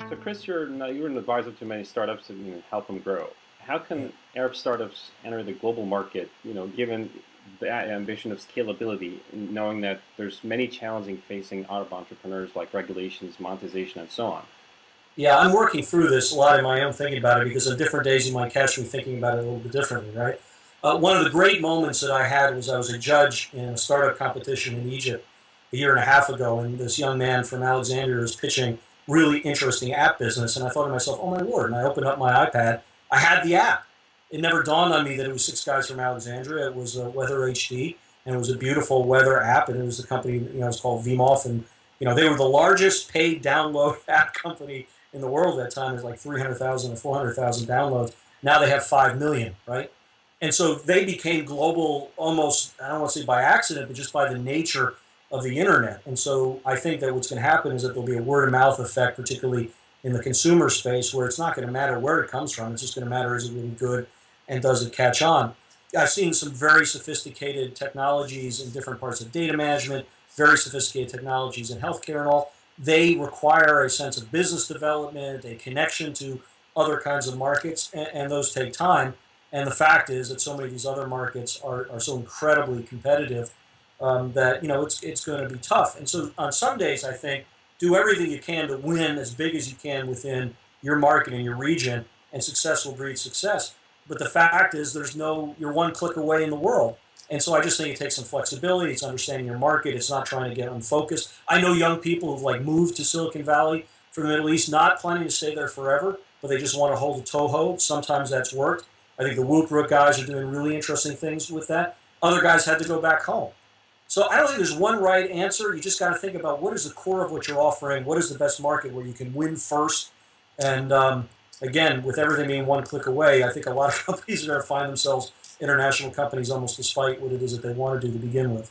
So, Chris, you're an advisor to many startups and help them grow. How can Arab startups enter the global market? Given the ambition of scalability, knowing that there's many challenges facing Arab entrepreneurs like regulations, monetization, and so on. Yeah, I'm working through this a lot in my own thinking about it because on different days you might catch me thinking about it a little bit differently, right? One of the great moments that I had was I was a judge in a startup competition in Egypt a year and a half ago, and this young man from Alexandria was pitching really interesting app business, and I thought to myself, oh my lord, and I opened up my iPad, I had the app. It never dawned on me that it was six guys from Alexandria. It was Weather HD, and it was a beautiful weather app, and it was the company, it was called VMoth, and they were the largest paid download app company in the world at that time. It was like 300,000 or 400,000 downloads. Now they have 5 million, right? And so they became global almost, I don't want to say by accident, but just by the nature of the internet. And so I think that what's going to happen is that there'll be a word of mouth effect, particularly in the consumer space, where it's not going to matter where it comes from. It's just going to matter, is it really good and does it catch on? I've seen some very sophisticated technologies in different parts of data management, very sophisticated technologies in healthcare and all. They require a sense of business development, a connection to other kinds of markets, and those take time. And the fact is that so many of these other markets are so incredibly competitive that it's going to be tough. And so on some days, I think, do everything you can to win as big as you can within your market and your region, and success will breed success. But the fact is, you're one click away in the world. And so I just think it takes some flexibility. It's understanding your market. It's not trying to get unfocused. I know young people who've moved to Silicon Valley from the Middle East, not planning to stay there forever, but they just want to hold a toehold. Sometimes that's worked. I think the Whoop guys are doing really interesting things with that. Other guys had to go back home. So I don't think there's one right answer. You just got to think about what is the core of what you're offering, what is the best market where you can win first. And again, with everything being one click away, I think a lot of companies are going to find themselves international companies almost despite what it is that they want to do to begin with.